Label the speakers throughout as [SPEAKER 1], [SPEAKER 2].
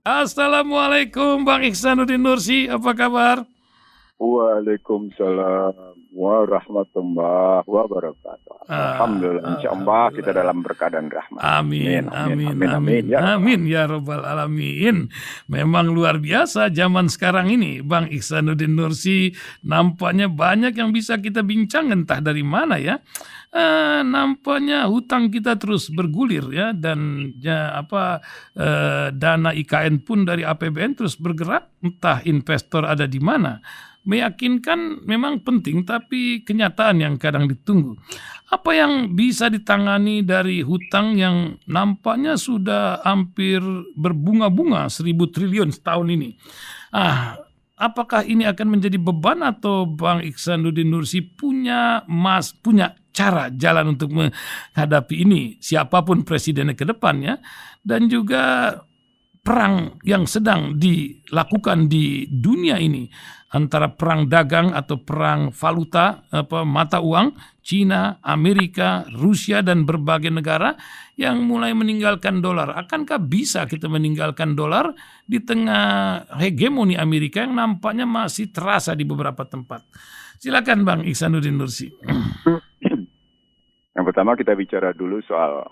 [SPEAKER 1] Assalamualaikum Bang Ihsanuddin Nursi, apa kabar?
[SPEAKER 2] Waalaikumsalam warahmatullahi wabarakatuh. Alhamdulillah, insyaallah kita
[SPEAKER 1] Alhamdulillah.
[SPEAKER 2] dalam berkah dan rahmat.
[SPEAKER 1] Amin, amin, amin,
[SPEAKER 2] Ya Rabbal
[SPEAKER 1] amin ya Rabbal Alamin. Memang luar biasa zaman sekarang ini, Bang Ihsanuddin Nursi. Nampaknya banyak yang bisa kita bincang, entah dari mana ya. Nampaknya hutang kita terus bergulir ya, dan dana IKN pun dari APBN terus bergerak, entah investor ada di mana. Meyakinkan memang penting, tapi kenyataan yang kadang ditunggu. Apa yang bisa ditangani dari hutang yang nampaknya sudah hampir berbunga-bunga 1.000 triliun setahun ini? Apakah ini akan menjadi beban atau Bang Ihsanuddin Nursi punya cara jalan untuk menghadapi ini, siapapun presidennya ke depannya, dan juga perang yang sedang dilakukan di dunia ini antara perang dagang atau perang valuta mata uang Cina, Amerika, Rusia dan berbagai negara yang mulai meninggalkan dolar. Akankah bisa kita meninggalkan dolar di tengah hegemoni Amerika yang nampaknya masih terasa di beberapa tempat? Silakan Bang Ihsanuddin Nursi.
[SPEAKER 2] Yang pertama kita bicara dulu soal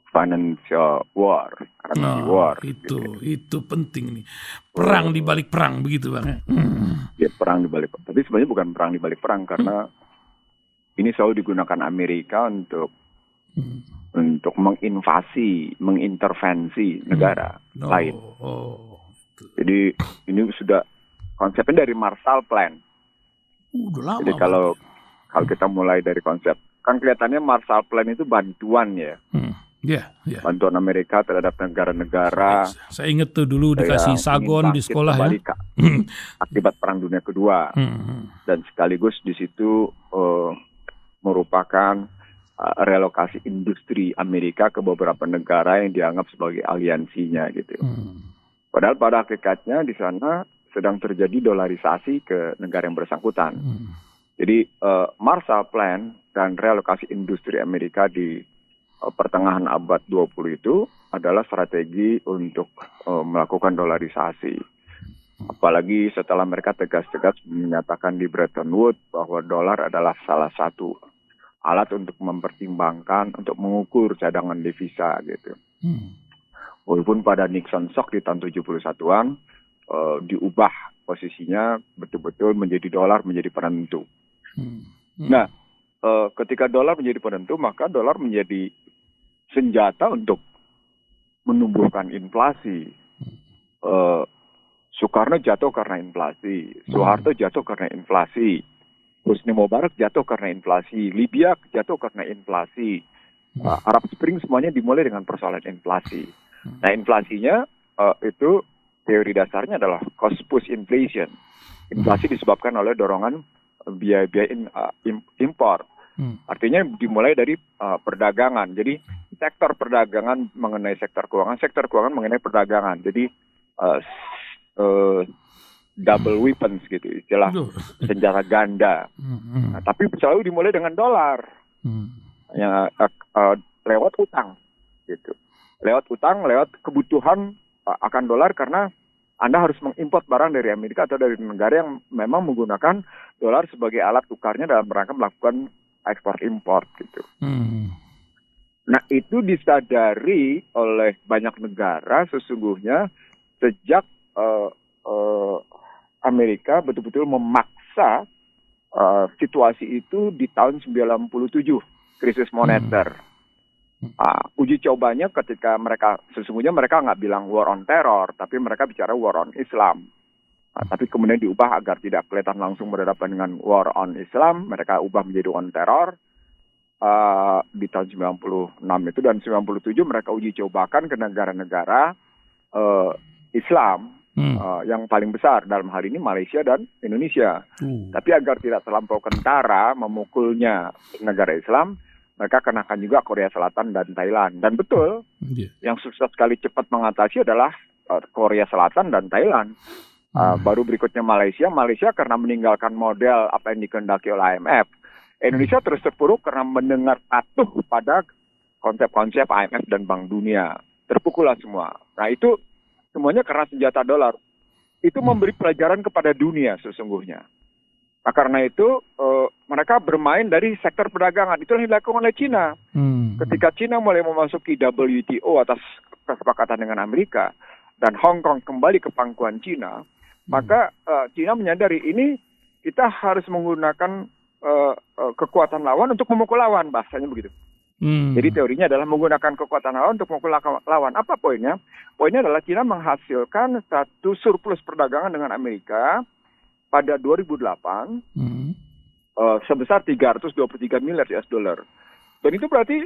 [SPEAKER 2] financial war, currency war.
[SPEAKER 1] Itu penting nih. Perang di balik perang, begitu Bang.
[SPEAKER 2] Ya, perang di balik. Tapi sebenarnya bukan perang di balik perang, karena ini selalu digunakan Amerika untuk mengintervensi negara lain. Jadi ini sudah konsepnya dari Marshall Plan.
[SPEAKER 1] Udah lama.
[SPEAKER 2] Jadi kalau kita mulai dari konsep, kan kelihatannya Marshall Plan itu bantuan ya. Bantuan Amerika terhadap negara-negara.
[SPEAKER 1] Saya ingat tuh dulu dikasih sagon di sekolah ya.
[SPEAKER 2] Akibat Perang Dunia Kedua. Dan sekaligus di situ merupakan relokasi industri Amerika ke beberapa negara yang dianggap sebagai aliansinya gitu. Padahal pada hakikatnya di sana sedang terjadi dolarisasi ke negara yang bersangkutan. Jadi Marshall Plan dan relokasi industri Amerika di pertengahan abad 20 itu adalah strategi untuk melakukan dolarisasi. Apalagi setelah mereka tegas-tegas menyatakan di Bretton Woods bahwa dolar adalah salah satu alat untuk mempertimbangkan, untuk mengukur cadangan devisa gitu. Walaupun pada Nixon Shock di tahun 71-an diubah posisinya betul-betul menjadi dolar menjadi penentu. Nah, ketika dolar menjadi penentu, maka dolar menjadi senjata untuk menumbuhkan inflasi. Soekarno jatuh karena inflasi, Soeharto jatuh karena inflasi, Husni Mubarak jatuh karena inflasi, Libya jatuh karena inflasi, Arab Spring semuanya dimulai dengan persoalan inflasi. Nah, inflasinya itu teori dasarnya adalah cost push inflation. Inflasi disebabkan oleh dorongan biaya-biaya impor. Artinya dimulai dari perdagangan. Jadi sektor perdagangan mengenai sektor keuangan mengenai perdagangan. Jadi double weapons gitu, istilah senjata ganda. Nah, tapi selalu dimulai dengan dolar. Yang lewat utang gitu. Lewat utang, lewat kebutuhan akan dolar karena Anda harus mengimpor barang dari Amerika atau dari negara yang memang menggunakan dolar sebagai alat tukarnya dalam rangka melakukan ekspor-impor gitu. Nah, itu disadari oleh banyak negara sesungguhnya sejak Amerika betul-betul memaksa situasi itu di tahun 97, krisis moneter. Uji cobanya ketika sesungguhnya mereka nggak bilang war on terror, tapi mereka bicara war on Islam. Tapi kemudian diubah agar tidak kelihatan langsung berhadapan dengan war on Islam, mereka ubah menjadi on terror di tahun 96 itu, dan 97 mereka uji cobakan ke negara-negara Islam yang paling besar, dalam hal ini Malaysia dan Indonesia. Tapi agar tidak terlampau kentara memukulnya negara Islam, mereka kenakan juga Korea Selatan dan Thailand. Dan betul, yang sukses sekali cepat mengatasi adalah Korea Selatan dan Thailand. Baru berikutnya Malaysia karena meninggalkan model apa yang dikehendaki oleh IMF. Indonesia terus terpuruk karena mendengar patuh pada konsep-konsep IMF dan Bank Dunia. Terpukullah semua. Nah, itu semuanya karena senjata dolar. Itu memberi pelajaran kepada dunia sesungguhnya. Nah, karena itu mereka bermain dari sektor perdagangan. Itu yang dilakukan oleh Cina. Ketika Cina mulai memasuki WTO atas kesepakatan dengan Amerika dan Hong Kong kembali ke pangkuan Cina, maka Cina menyadari ini kita harus menggunakan kekuatan lawan untuk memukul lawan, bahasanya begitu. Jadi teorinya adalah menggunakan kekuatan lawan untuk memukul lawan. Apa poinnya? Poinnya adalah Cina menghasilkan satu surplus perdagangan dengan Amerika pada 2008 sebesar 323 miliar US dollar. Dan itu berarti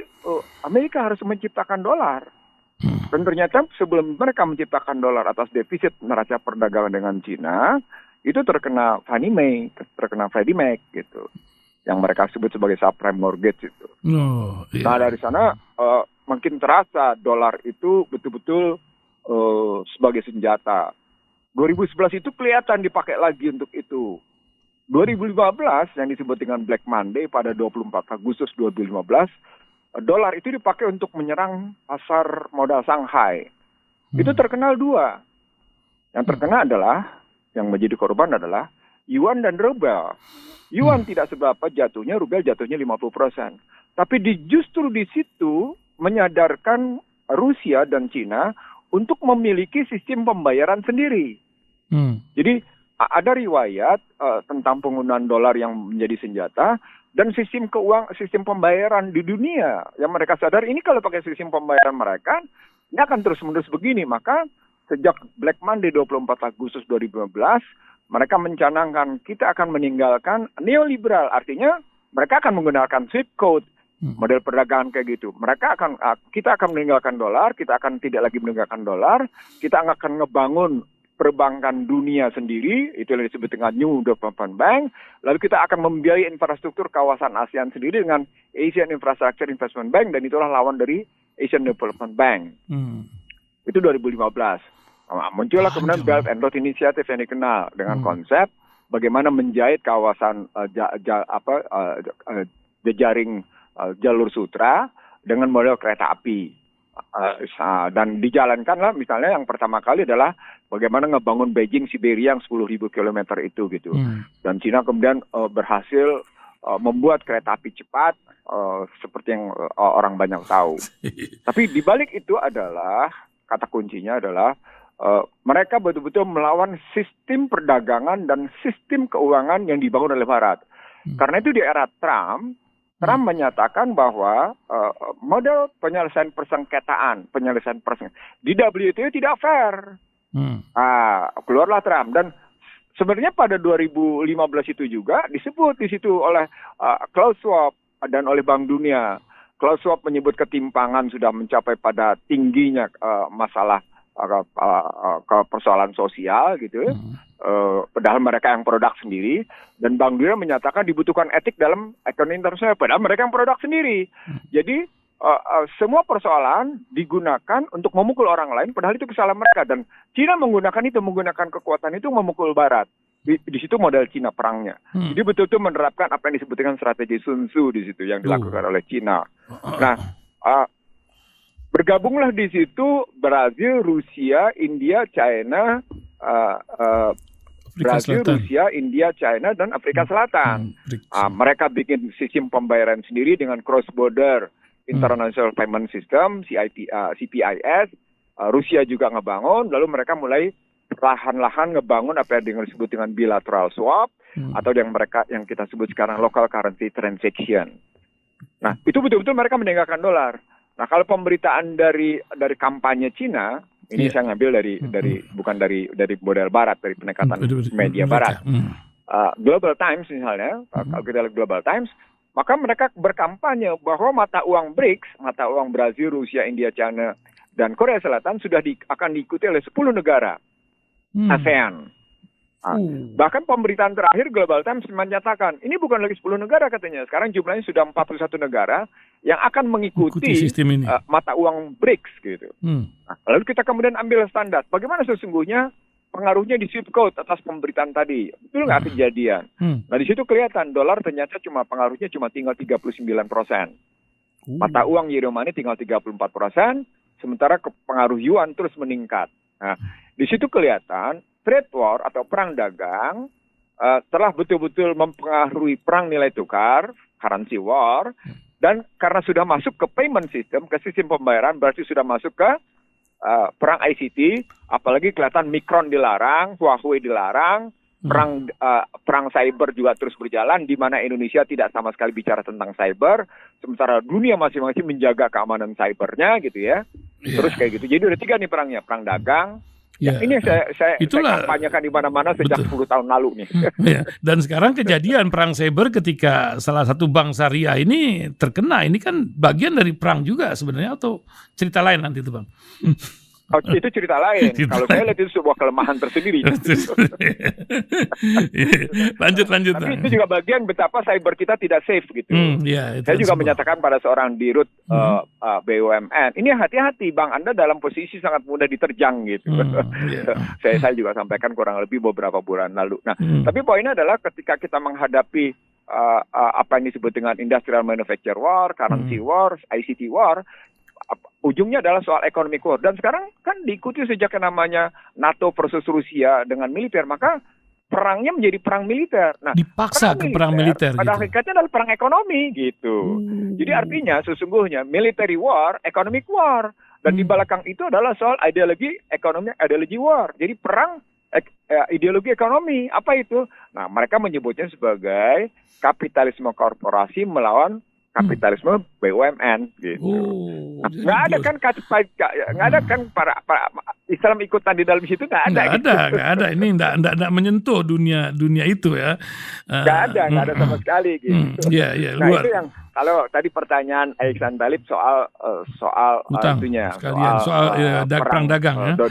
[SPEAKER 2] Amerika harus menciptakan dolar. Dan ternyata sebelum mereka menciptakan dolar atas defisit neraca perdagangan dengan Cina, itu terkena Fannie Mae, terkena Freddie Mac gitu. Yang mereka sebut sebagai subprime mortgage itu. Nah dari sana makin terasa dolar itu betul-betul sebagai senjata. 2011 itu kelihatan dipakai lagi untuk itu. 2015 yang disebut dengan Black Monday pada 24 Agustus 2015, dolar itu dipakai untuk menyerang pasar modal Shanghai. Itu terkenal dua. Yang terkena adalah, yang menjadi korban adalah yuan dan rubel. Yuan tidak seberapa jatuhnya, rubel jatuhnya 50%. Tapi justru di situ menyadarkan Rusia dan Cina untuk memiliki sistem pembayaran sendiri. Jadi ada riwayat tentang penggunaan dolar yang menjadi senjata dan sistem pembayaran di dunia yang mereka sadar ini kalau pakai sistem pembayaran mereka ini akan terus-menerus begini. Maka sejak Black Monday 24 Agustus 2015 mereka mencanangkan kita akan meninggalkan neoliberal, artinya mereka akan menggunakan Swift Code, model perdagangan kayak gitu. Kita akan meninggalkan dolar, kita akan tidak lagi meninggalkan dolar, kita akan ngebangun perbankan dunia sendiri, itu yang disebut dengan New Development Bank, lalu kita akan membiayai infrastruktur kawasan ASEAN sendiri dengan Asian Infrastructure Investment Bank, dan itulah lawan dari Asian Development Bank. Itu 2015. Muncullah kemudian Belt and Road Initiative yang dikenal dengan konsep bagaimana menjahit kawasan jejaring jalur sutra dengan model kereta api. Dan dijalankanlah misalnya yang pertama kali adalah bagaimana ngebangun Beijing Siberia yang 10.000 km itu gitu. Dan Cina kemudian berhasil membuat kereta api cepat seperti yang orang banyak tahu. Tapi di balik itu adalah kata kuncinya adalah mereka betul-betul melawan sistem perdagangan dan sistem keuangan yang dibangun oleh Barat. Karena itu di era Trump menyatakan bahwa model penyelesaian persengketaan di WTO tidak fair. Keluarlah Trump dan sebenarnya pada 2015 itu juga disebut di situ oleh Klaus Schwab dan oleh Bank Dunia. Klaus Schwab menyebut ketimpangan sudah mencapai pada tingginya masalah ke persoalan sosial gitu. Padahal mereka yang produk sendiri, dan Bank Dunia menyatakan dibutuhkan etik dalam ekonomi internasional, padahal mereka yang produk sendiri. Jadi semua persoalan digunakan untuk memukul orang lain, padahal itu kesalahan mereka, dan Cina menggunakan kekuatan itu memukul Barat. Di situ modal Cina perangnya. Jadi betul-betul menerapkan apa yang disebut dengan strategi Sun Tzu di situ yang dilakukan oleh Cina. Nah, bergabunglah di situ Brazil, Rusia, India, China, Rusia, India, China, dan Afrika Selatan. Mereka bikin sistem pembayaran sendiri dengan cross border International Payment System, CPIS. Rusia juga ngebangun, lalu mereka mulai perlahan-lahan ngebangun apa yang disebut dengan bilateral swap atau yang kita sebut sekarang local currency transaction. Nah, itu betul-betul mereka meninggalkan dolar. Nah, kalau pemberitaan dari kampanye Cina, ini saya ngambil bukan dari model Barat, dari pendekatan media Barat. Global Times misalnya, kalau kita lihat Global Times, maka mereka berkampanye bahwa mata uang BRICS, mata uang Brazil, Rusia, India, China, dan Korea Selatan sudah akan diikuti oleh 10 negara ASEAN. Bahkan pemberitaan terakhir Global Times menyatakan, ini bukan lagi 10 negara katanya, sekarang jumlahnya sudah 41 negara yang akan mengikuti mata uang BRICS gitu. Nah, lalu kita kemudian ambil standar, bagaimana sesungguhnya pengaruhnya di Swift Code atas pemberitaan tadi, betul nggak kejadian? Nah di situ kelihatan dolar ternyata pengaruhnya cuma tinggal 39%. Mata uang Euro money tinggal 34%, sementara pengaruh yuan terus meningkat. Nah, di situ kelihatan trade war atau perang dagang telah betul-betul mempengaruhi perang nilai tukar, currency war, dan karena sudah masuk ke payment system, ke sistem pembayaran, berarti sudah masuk ke perang ICT, apalagi kelihatan Micron dilarang, Huawei dilarang, perang cyber juga terus berjalan, di mana Indonesia tidak sama sekali bicara tentang cyber, sementara dunia masing-masing menjaga keamanan cybernya gitu ya. Terus kayak gitu. Jadi ada 3 nih perangnya, perang dagang. Ini saya kampanyekan di mana-mana sejak 10 tahun lalu nih.
[SPEAKER 1] Dan sekarang kejadian perang cyber ketika salah satu bank syariah ini terkena, ini kan bagian dari perang juga sebenarnya, atau cerita lain nanti itu Bang?
[SPEAKER 2] Itu cerita lain. Kalau saya lihat itu sebuah kelemahan tersendiri.
[SPEAKER 1] Lanjut.
[SPEAKER 2] Tapi itu juga bagian betapa cyber kita tidak safe gitu. Saya juga menyatakan pada seorang dirut BUMN, ini hati-hati Bang, Anda dalam posisi sangat mudah diterjang gitu. Saya juga sampaikan kurang lebih beberapa bulan lalu. Nah, tapi poinnya adalah ketika kita menghadapi apa yang disebut dengan industrial manufacture war, currency war, ICT war, ujungnya adalah soal economic war. Dan sekarang kan diikuti sejak yang namanya NATO versus Rusia dengan militer, maka perangnya menjadi perang militer. Nah,
[SPEAKER 1] dipaksa ke perang militer.
[SPEAKER 2] Pada akhirnya adalah perang ekonomi gitu. Jadi artinya sesungguhnya military war, economic war, dan di belakang itu adalah soal ideologi ekonomi, ideologi war. Jadi perang ideologi ekonomi. Apa itu? Nah, mereka menyebutnya sebagai kapitalisme korporasi melawan kapitalisme BUMN gitu. Nggak ada kan para Islam ikutan di dalam situ, nggak ada.
[SPEAKER 1] Ini nggak menyentuh dunia itu ya.
[SPEAKER 2] Nggak ada sama sekali gitu. Nah
[SPEAKER 1] luar.
[SPEAKER 2] itu yang kalau tadi pertanyaan Iksan Talib soal itunya, soal
[SPEAKER 1] perang dagang ya.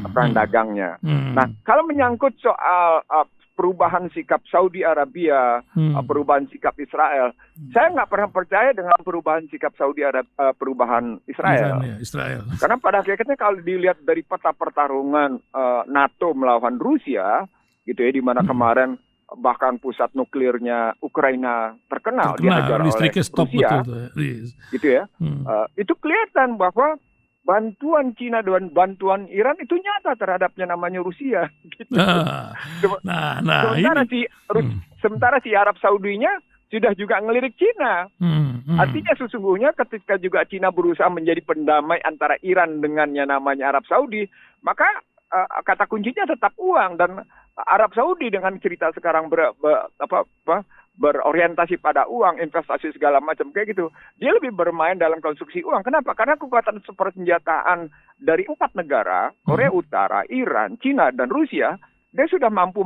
[SPEAKER 2] Perang dagangnya. Nah kalau menyangkut soal perubahan sikap Saudi Arabia, perubahan sikap Israel. Saya nggak pernah percaya dengan perubahan sikap Saudi Arabia, perubahan Israel. Karena pada akhirnya kalau dilihat dari peta pertarungan NATO melawan Rusia, gitu ya, di mana kemarin bahkan pusat nuklirnya Ukraina terkenal dihajar oleh Rusia, gitu ya. Itu kelihatan bahwa bantuan Cina dan bantuan Iran itu nyata terhadapnya namanya Rusia. Gitu. Sementara si Arab Saudinya sudah juga ngelirik Cina. Artinya sesungguhnya ketika juga Cina berusaha menjadi pendamai antara Iran dengan yang namanya Arab Saudi, maka kata kuncinya tetap uang. Dan Arab Saudi dengan cerita sekarang berorientasi pada uang, investasi segala macam kayak gitu, dia lebih bermain dalam konstruksi uang. Kenapa? Karena kekuatan persenjataan dari 4 negara, Korea Utara, Iran, Cina, dan Rusia, dia sudah mampu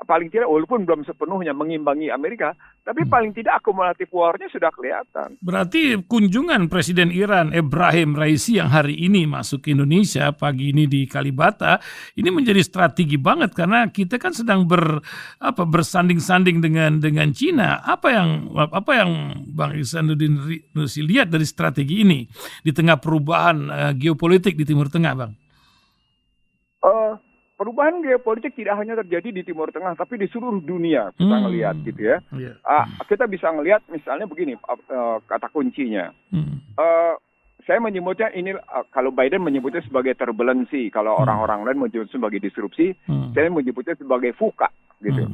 [SPEAKER 2] paling tidak walaupun belum sepenuhnya mengimbangi Amerika, tapi paling tidak akumulatif war-nya sudah kelihatan.
[SPEAKER 1] Berarti kunjungan Presiden Iran Ebrahim Raisi yang hari ini masuk ke Indonesia pagi ini di Kalibata ini menjadi strategi banget, karena kita kan sedang bersanding-sanding dengan Cina. Apa yang Bang Ihsanuddin Nursi lihat dari strategi ini di tengah perubahan geopolitik di Timur Tengah, Bang?
[SPEAKER 2] Perubahan geopolitik tidak hanya terjadi di Timur Tengah, tapi di seluruh dunia kita ngelihat gitu ya. Kita bisa ngelihat misalnya begini, kata kuncinya. Saya menyebutnya ini, kalau Biden menyebutnya sebagai turbulensi, kalau orang-orang lain menyebutnya sebagai disrupsi, saya menyebutnya sebagai VUCA gitu.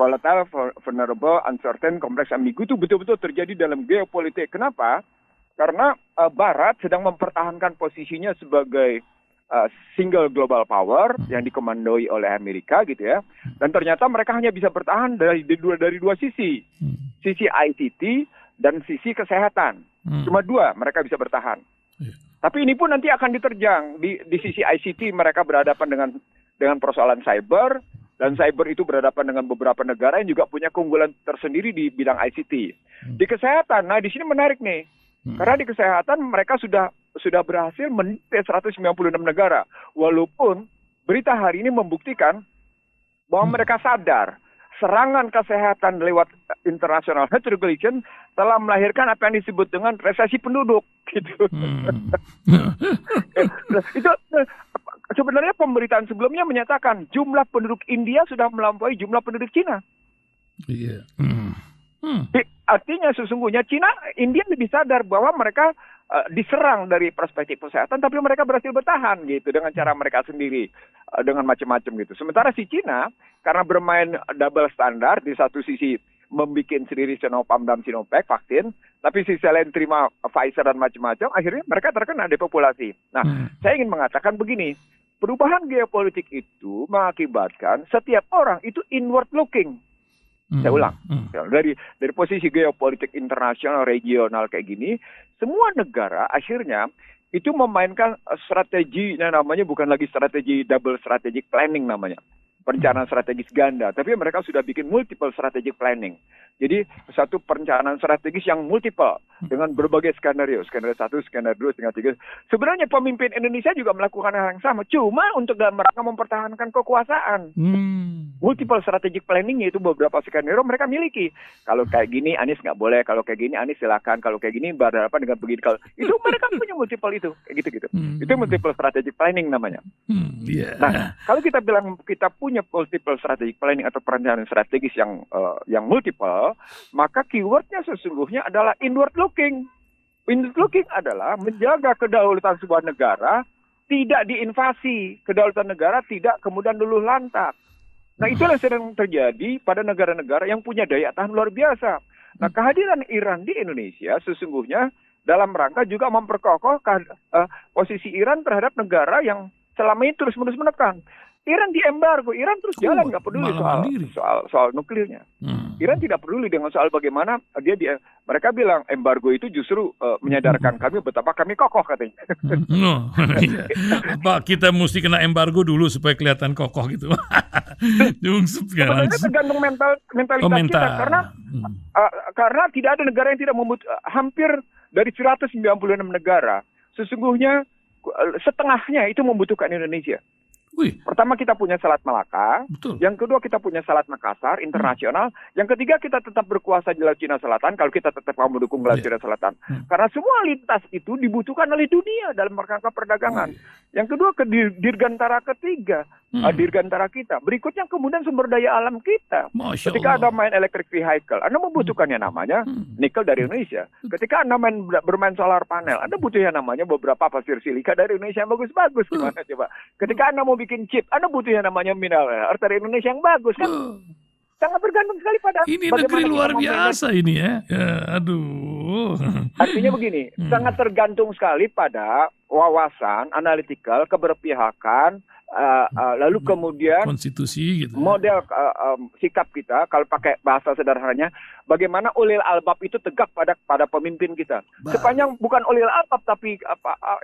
[SPEAKER 2] Volatile, vulnerable, uncertain, complex, ambigu itu betul-betul terjadi dalam geopolitik. Kenapa? Karena Barat sedang mempertahankan posisinya sebagai single global power yang dikomandoi oleh Amerika gitu ya, dan ternyata mereka hanya bisa bertahan dari dua sisi ICT dan sisi kesehatan. Cuma 2 mereka bisa bertahan. Tapi ini pun nanti akan diterjang di sisi ICT. Mereka berhadapan dengan persoalan cyber, dan cyber itu berhadapan dengan beberapa negara yang juga punya keunggulan tersendiri di bidang ICT. Di kesehatan, nah di sini menarik nih, karena di kesehatan mereka sudah berhasil mendetek 196 negara. Walaupun berita hari ini membuktikan bahwa mereka sadar serangan kesehatan lewat international health regulation telah melahirkan apa yang disebut dengan resesi penduduk. Gitu. Itu sebenarnya pemberitaan sebelumnya menyatakan jumlah penduduk India sudah melampaui jumlah penduduk Cina. Artinya sesungguhnya India lebih sadar bahwa mereka diserang dari perspektif kesehatan, tapi mereka berhasil bertahan gitu dengan cara mereka sendiri, dengan macam-macam gitu. Sementara si Cina karena bermain double standar, di satu sisi membuat sendiri Sinopharm dan Sinovac vaksin, tapi sisi lain terima Pfizer dan macam-macam, akhirnya mereka terkena depopulasi. Nah, saya ingin mengatakan begini, perubahan geopolitik itu mengakibatkan setiap orang itu inward looking. Saya ulang, dari posisi geopolitik internasional, regional kayak gini, semua negara akhirnya itu memainkan strategi yang namanya bukan lagi strategi double strategic planning namanya. Perencanaan strategis ganda, tapi mereka sudah bikin multiple strategic planning. Jadi satu perencanaan strategis yang multiple dengan berbagai skenario 1, skenario 2, skenario 3. Sebenarnya pemimpin Indonesia juga melakukan hal yang sama, cuma untuk dalam rangka mempertahankan kekuasaan. Multiple strategic planning yaitu beberapa skenario mereka miliki. Kalau kayak gini Anies nggak boleh, kalau kayak gini Anies silakan, kalau kayak gini berhadapan dengan begini. Kalau itu mereka punya multiple itu, kayak gitu-gitu. Itu multiple strategic planning namanya. Nah, kalau kita bilang kita punya multiple strategic planning atau perencanaan strategis yang multiple, maka keywordnya sesungguhnya adalah inward looking. Inward looking adalah menjaga kedaulatan sebuah negara tidak diinvasi, kedaulatan negara tidak kemudian luluh lantak. Nah, itulah yang sedang terjadi pada negara-negara yang punya daya tahan luar biasa. Nah, kehadiran Iran di Indonesia sesungguhnya dalam rangka juga memperkokoh posisi Iran terhadap negara yang selama ini terus-menerus menekan. Iran diembargo, Iran terus jalan, nggak peduli soal nuklirnya. Iran tidak peduli dengan soal bagaimana mereka bilang embargo itu justru menyadarkan kami betapa kami kokoh katanya.
[SPEAKER 1] Pak, kita mesti kena embargo dulu supaya kelihatan kokoh gitu.
[SPEAKER 2] Sebenarnya tergantung mentalitas kita karena tidak ada negara yang tidak hampir dari 196 negara sesungguhnya setengahnya itu membutuhkan Indonesia. Pertama kita punya Selat Malaka, yang kedua kita punya Selat Makassar internasional, yang ketiga kita tetap berkuasa di Laut Cina Selatan kalau kita tetap mau mendukung Laut Cina Selatan. Karena semua lintas itu dibutuhkan oleh dunia dalam rangka perdagangan. Yang kedua ke dirgantara ketiga, dirgantara kita. Berikutnya kemudian sumber daya alam kita. Ketika Anda main electric vehicle, Anda membutuhkan yang namanya nikel dari Indonesia. Ketika Anda bermain solar panel, Anda butuh yang namanya beberapa pasir silika dari Indonesia yang bagus-bagus. Gimana coba? Ketika Anda mau bikin chip, Anda butuh yang namanya mineral dari Indonesia yang bagus kan? Sangat bergantung sekali pada
[SPEAKER 1] ini negeri luar biasa ini ya. Aduh.
[SPEAKER 2] Artinya begini, sangat tergantung sekali pada wawasan, analytical, keberpihakan, lalu kemudian
[SPEAKER 1] konstitusi gitu.
[SPEAKER 2] Model sikap kita kalau pakai bahasa sederhananya, bagaimana ulil albab itu tegak pada pemimpin kita. Sepanjang bukan ulil albab tapi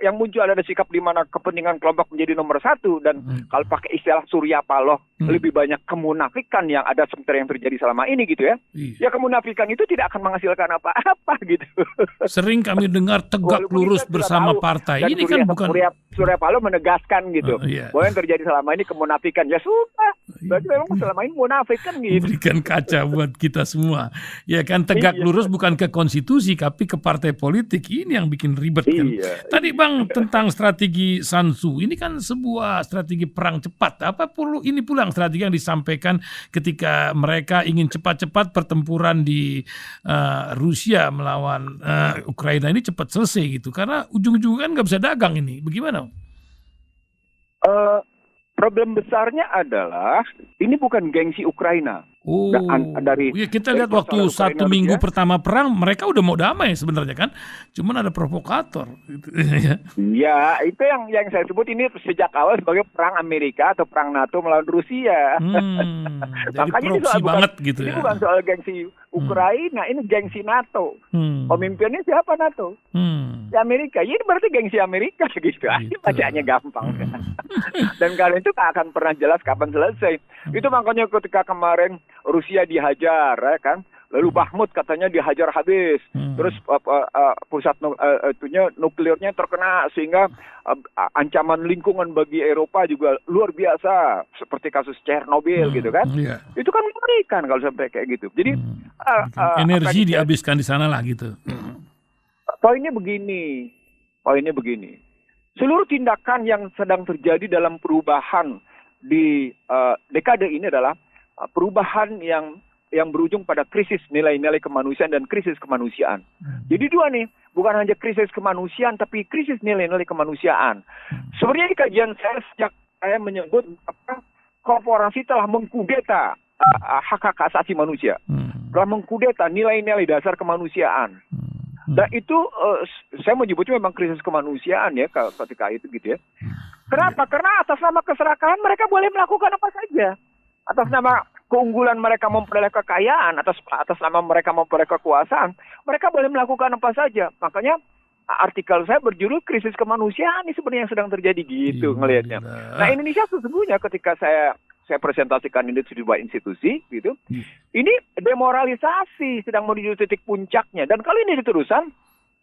[SPEAKER 2] yang muncul ada sikap di mana kepentingan kelompok menjadi nomor satu dan kalau pakai istilah Surya Paloh lebih banyak kemunafikan yang ada seperti yang terjadi selama ini gitu ya. Ya kemunafikan itu tidak akan menghasilkan apa-apa gitu.
[SPEAKER 1] Sering kami dengar tegak lurus bersama partai. Ini kan bukan
[SPEAKER 2] Surya Paloh menegaskan gitu. Bahwa yang terjadi selama ini kemunafikan. Ya sudah. Berarti memang selama ini munafik kan gitu.
[SPEAKER 1] Berikan kaca buat kita semua. Ya kan tegak lurus bukan ke konstitusi tapi ke partai politik. Ini yang bikin ribet kan. Tadi Bang tentang strategi Sun Tzu. Ini kan sebuah strategi perang cepat. Ini pula strategi yang disampaikan ketika mereka ingin cepat-cepat pertempuran di Rusia melawan Ukraina ini cepat selesai gitu. Karena ujung-ujungnya kan nggak bisa dagang ini. Bagaimana?
[SPEAKER 2] Problem besarnya adalah ini bukan gengsi Ukraina.
[SPEAKER 1] Kita lihat waktu satu minggu pertama perang mereka udah mau damai sebenarnya kan, cuman ada provokator. Gitu.
[SPEAKER 2] Ya itu yang saya sebut ini sejak awal sebagai perang Amerika atau perang NATO melawan Rusia.
[SPEAKER 1] Jadi proksi banget gitu
[SPEAKER 2] ini
[SPEAKER 1] ya.
[SPEAKER 2] Bukan soal gengsi Ukraina, ini gengsi NATO. Pemimpinnya siapa NATO? Ya Amerika. Ini berarti gengsi Amerika gitu. Ini bacaannya gampang. Dan kalian itu tak akan pernah jelas kapan selesai. Itu makanya ketika kemarin Rusia dihajar, ya kan? Lalu Bakhmut katanya dihajar habis. Terus pusat nuklirnya terkena sehingga ancaman lingkungan bagi Eropa juga luar biasa seperti kasus Chernobyl gitu kan. Itu kan mengerikan kalau sampai kayak gitu. Jadi
[SPEAKER 1] energi dihabiskan di sana lah gitu.
[SPEAKER 2] Poinnya begini. Seluruh tindakan yang sedang terjadi dalam perubahan di dekade ini adalah perubahan yang yang berujung pada krisis nilai-nilai kemanusiaan dan krisis kemanusiaan. Jadi dua nih, bukan hanya krisis kemanusiaan, tapi krisis nilai-nilai kemanusiaan. Sebenarnya di kajian saya sejak saya menyebut korporasi telah mengkudeta hak-hak asasi manusia, telah mengkudeta nilai-nilai dasar kemanusiaan. Dan itu saya menyebutnya memang krisis kemanusiaan ya ketika itu gitu ya. Kenapa? Karena atas nama keserakahan mereka boleh melakukan apa saja. Atas nama keunggulan mereka memperoleh kekayaan, atas nama mereka memperoleh kekuasaan, mereka boleh melakukan apa saja. Makanya artikel saya berjudul krisis kemanusiaan ini sebenarnya yang sedang terjadi gitu ngelihatnya. Nah, Indonesia sesungguhnya ketika saya presentasikan ini di sebuah institusi gitu, ini demoralisasi sedang menuju titik puncaknya. Dan kalau ini diteruskan,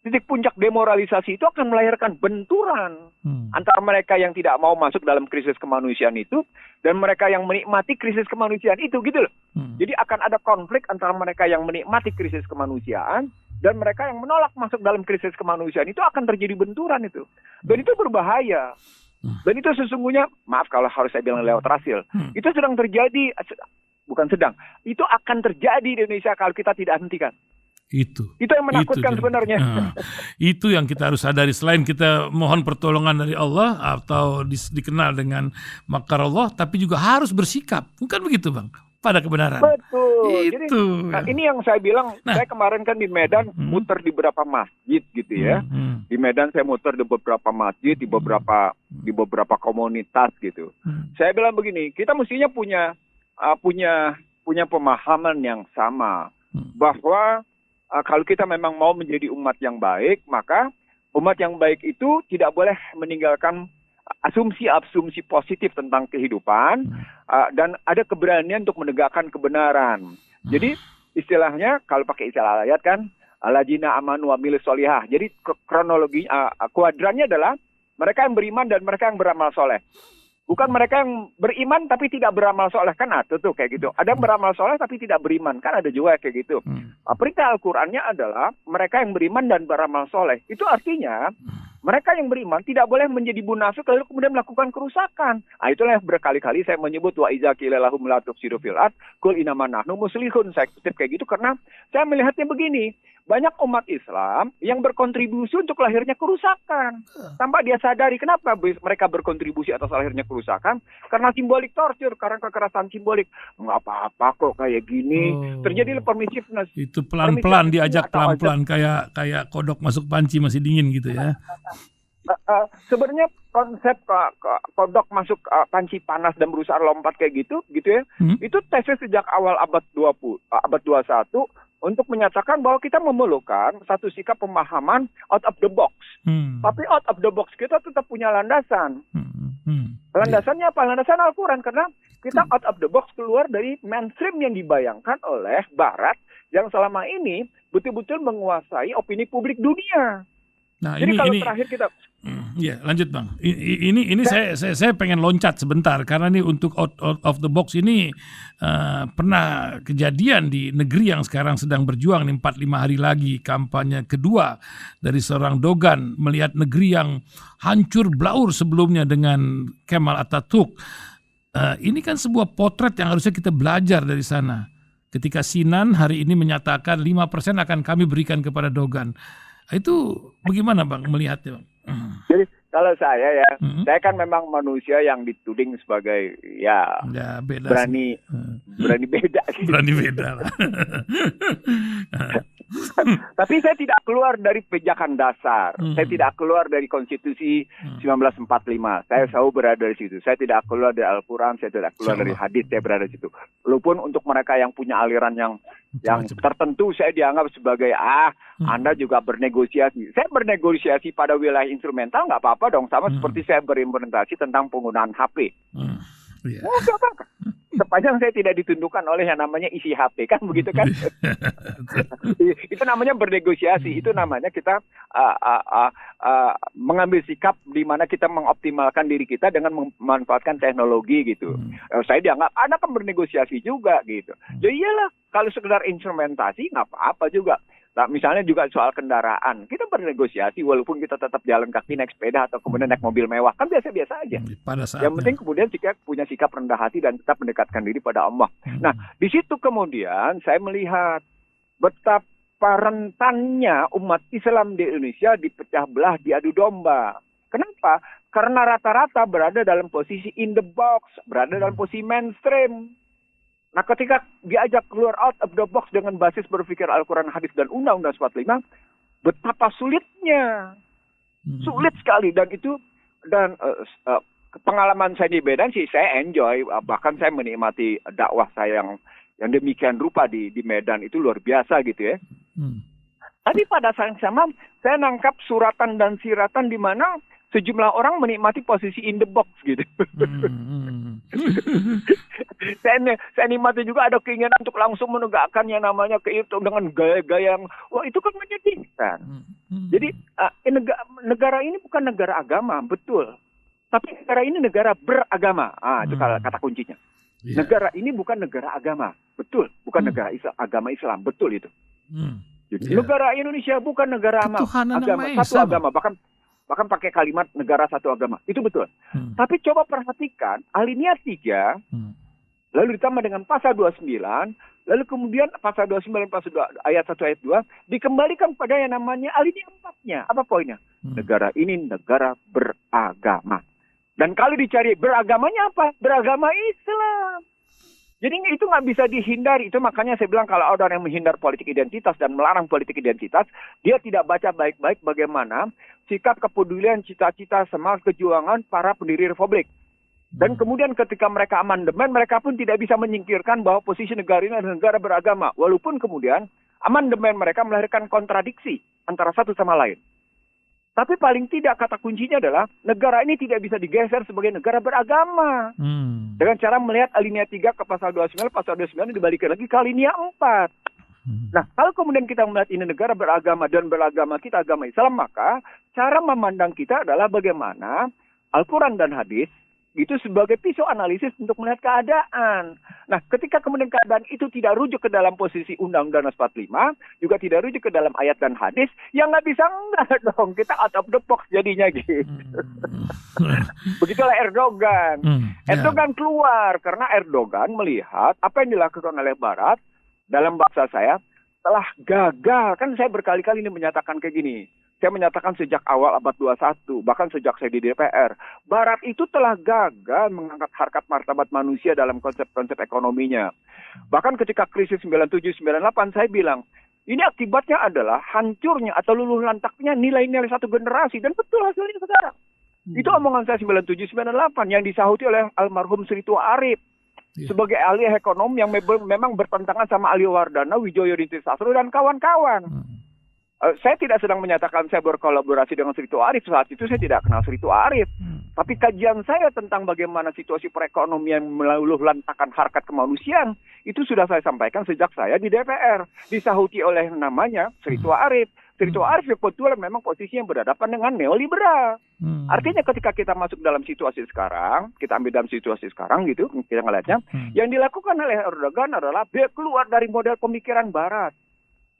[SPEAKER 2] titik puncak demoralisasi itu akan melahirkan benturan antara mereka yang tidak mau masuk dalam krisis kemanusiaan itu dan mereka yang menikmati krisis kemanusiaan itu gitu loh. Jadi akan ada konflik antara mereka yang menikmati krisis kemanusiaan dan mereka yang menolak masuk dalam krisis kemanusiaan. Itu akan terjadi benturan itu. Dan itu berbahaya. Dan itu sesungguhnya, maaf kalau harus saya bilang lewat rasil, itu sedang terjadi, bukan sedang, itu akan terjadi di Indonesia kalau kita tidak hentikan. Itu yang menakutkan sebenarnya.
[SPEAKER 1] Itu yang kita harus sadari. Selain kita mohon pertolongan dari Allah atau dikenal dengan makar Allah, tapi juga harus bersikap. Bukan begitu Bang? Pada kebenaran.
[SPEAKER 2] Betul. Jadi, ini yang saya bilang, saya kemarin kan di Medan muter di beberapa masjid gitu ya. Di Medan saya muter di beberapa masjid, di beberapa komunitas gitu. Saya bilang begini, kita mestinya punya pemahaman yang sama bahwa kalau kita memang mau menjadi umat yang baik, maka umat yang baik itu tidak boleh meninggalkan asumsi-asumsi positif tentang kehidupan dan ada keberanian untuk menegakkan kebenaran. Jadi istilahnya kalau pakai istilah ayat kan alladzina amanu wa amilus sholihah. Jadi kronologi kuadrannya adalah mereka yang beriman dan mereka yang beramal soleh. Bukan mereka yang beriman tapi tidak beramal soleh, kan ada tuh kayak gitu. Ada yang beramal soleh tapi tidak beriman, kan ada juga kayak gitu. Perintah Al-Qur'annya adalah mereka yang beriman dan beramal soleh. Itu artinya mereka yang beriman tidak boleh menjadi munafik lalu kemudian melakukan kerusakan. Itulah yang berkali-kali saya menyebut wa iza qila lahum la tufsidu fil ard qul innama nahnu muslihun. Saya kutip kayak gitu karena saya melihatnya begini. Banyak umat Islam yang berkontribusi untuk lahirnya kerusakan. Tanpa dia sadari kenapa mereka berkontribusi atas lahirnya kerusakan. Karena simbolik torture, karena kekerasan simbolik. Nggak apa-apa kok kayak gini. Terjadi permissiveness.
[SPEAKER 1] Itu pelan-pelan diajak pelan-pelan kayak kodok masuk panci masih dingin gitu ya.
[SPEAKER 2] Sebenarnya konsep kodok masuk panci panas dan berusaha lompat kayak gitu ya. Itu tesis sejak awal abad 21 untuk menyatakan bahwa kita memerlukan satu sikap pemahaman out of the box. Tapi out of the box kita tetap punya landasan. Landasannya apa? Landasan Al-Quran. Karena kita out of the box keluar dari mainstream yang dibayangkan oleh Barat yang selama ini betul-betul menguasai opini publik dunia.
[SPEAKER 1] Nah,
[SPEAKER 2] jadi kalau terakhir kita
[SPEAKER 1] ya lanjut Bang. Ini saya pengen loncat sebentar karena ini untuk out of the box ini pernah kejadian di negeri yang sekarang sedang berjuang nih 4-5 hari lagi kampanye kedua dari seorang Dogan melihat negeri yang hancur blaur sebelumnya dengan Kemal Atatürk. Ini kan sebuah potret yang harusnya kita belajar dari sana. Ketika Sinan hari ini menyatakan 5% akan kami berikan kepada Dogan. Itu bagaimana Bang melihatnya Bang?
[SPEAKER 2] Jadi kalau saya saya kan memang manusia yang dituding sebagai
[SPEAKER 1] beda
[SPEAKER 2] berani beda. Gitu.
[SPEAKER 1] Berani beda lah.
[SPEAKER 2] Tapi saya tidak keluar dari pijakan dasar. Saya tidak keluar dari konstitusi 1945. Saya selalu berada di situ. Saya tidak keluar dari Al-Quran. Saya tidak keluar dari hadits. Saya berada di situ. Walaupun untuk mereka yang punya aliran yang tertentu, saya dianggap sebagai Anda juga bernegosiasi. Saya bernegosiasi pada wilayah instrumental nggak apa-apa dong. Sama seperti saya berimplementasi tentang penggunaan HP. Nggak apa-apa. Sepanjang saya tidak ditundukkan oleh yang namanya isi HP, kan begitu kan? Itu namanya bernegosiasi. Itu namanya kita mengambil sikap di mana kita mengoptimalkan diri kita dengan memanfaatkan teknologi gitu. Saya dianggap Anda kan bernegosiasi juga gitu. Jadi iyalah kalau sekedar instrumentasi nggak apa-apa juga. Nah, misalnya juga soal kendaraan, kita bernegosiasi walaupun kita tetap jalan kaki, naik sepeda atau kemudian naik mobil mewah, kan biasa-biasa aja.
[SPEAKER 1] Pada
[SPEAKER 2] Yang
[SPEAKER 1] saatnya.
[SPEAKER 2] penting kemudian kita punya sikap rendah hati dan tetap mendekatkan diri pada Allah. Nah, di situ kemudian saya melihat betapa rentannya umat Islam di Indonesia dipecah belah, diadu domba. Kenapa? Karena rata-rata berada dalam posisi in the box, berada dalam posisi mainstream. Nah, ketika diajak keluar out of the box dengan basis berpikir Al-Quran, hadis, dan Undang-Undang 45, betapa sulitnya. Sulit sekali. Dan itu, pengalaman saya di Medan sih, saya enjoy. Bahkan saya menikmati dakwah saya yang demikian rupa di Medan, itu luar biasa gitu ya. Tapi pada saat yang sama, saya nangkap suratan dan siratan di mana sejumlah orang menikmati posisi in the box gitu. Saya nikmati juga ada keinginan untuk langsung menegakkan yang namanya keitu dengan gaya-gaya yang, wah itu kan menyedihkan. Jadi negara ini bukan negara agama, betul. Tapi negara ini negara beragama. Itu kata kuncinya. Yeah. Negara ini bukan negara agama, betul. Bukan negara agama Islam, betul itu. Jadi, negara Indonesia bukan negara agama, satu agama. Bahkan pakai kalimat negara satu agama. Itu betul. Tapi coba perhatikan alinea 3, lalu ditambah dengan pasal 29, lalu kemudian pasal 29, ayat 1, ayat 2, dikembalikan pada yang namanya alinea 4-nya. Apa poinnya? Negara ini negara beragama. Dan kalau dicari beragamanya apa? Beragama Islam. Jadi itu nggak bisa dihindari. Itu makanya saya bilang kalau ada orang yang menghindar politik identitas dan melarang politik identitas, dia tidak baca baik-baik bagaimana sikap kepedulian, cita-cita, semangat kejuangan para pendiri Republik. Dan kemudian ketika mereka amandemen, mereka pun tidak bisa menyingkirkan bahwa posisi negara ini adalah negara beragama. Walaupun kemudian amandemen mereka melahirkan kontradiksi antara satu sama lain. Tapi paling tidak kata kuncinya adalah negara ini tidak bisa digeser sebagai negara beragama. Dengan cara melihat alinea 3 ke pasal 29, pasal 29 dibalikan lagi ke alinea 4. Nah, kalau kemudian kita melihat ini negara beragama dan beragama kita agama Islam, maka cara memandang kita adalah bagaimana Al-Quran dan hadis itu sebagai pisau analisis untuk melihat keadaan. Nah, ketika kemudian keadaan itu tidak rujuk ke dalam posisi Undang-Undang 45, juga tidak rujuk ke dalam ayat dan hadis, ya nggak bisa enggak dong. Kita out of the box jadinya gitu. Begitulah Erdogan. Erdogan keluar karena Erdogan melihat apa yang dilakukan oleh Barat, dalam bahasa saya, telah gagal. Kan saya berkali-kali ini menyatakan kayak gini. Saya menyatakan sejak awal abad 21, bahkan sejak saya di DPR, Barat itu telah gagal mengangkat harkat martabat manusia dalam konsep-konsep ekonominya. Bahkan ketika krisis 97-98, saya bilang, ini akibatnya adalah hancurnya atau luluh lantaknya nilai-nilai satu generasi. Dan betul hasilnya sekarang. Itu omongan saya 97-98 yang disahuti oleh almarhum Sri Tua Arif. Sebagai ahli ekonom yang memang bertentangan sama Ali Wardana, Wijoyo Rintisasro, dan kawan-kawan. Saya tidak sedang menyatakan saya berkolaborasi dengan Sri Tua Arif. Saat itu saya tidak kenal Sri Tua Arif. Tapi kajian saya tentang bagaimana situasi perekonomian meluluh lantakan harkat kemanusiaan, itu sudah saya sampaikan sejak saya di DPR. Disahuti oleh namanya Sri Tua Arif. Sri Tua Arif kebetulan memang posisi yang berhadapan dengan neoliberal. Artinya ketika kita masuk dalam situasi sekarang, kita ambil dalam situasi sekarang gitu, kita ngelihatnya, yang dilakukan oleh Erdogan adalah dia keluar dari model pemikiran Barat.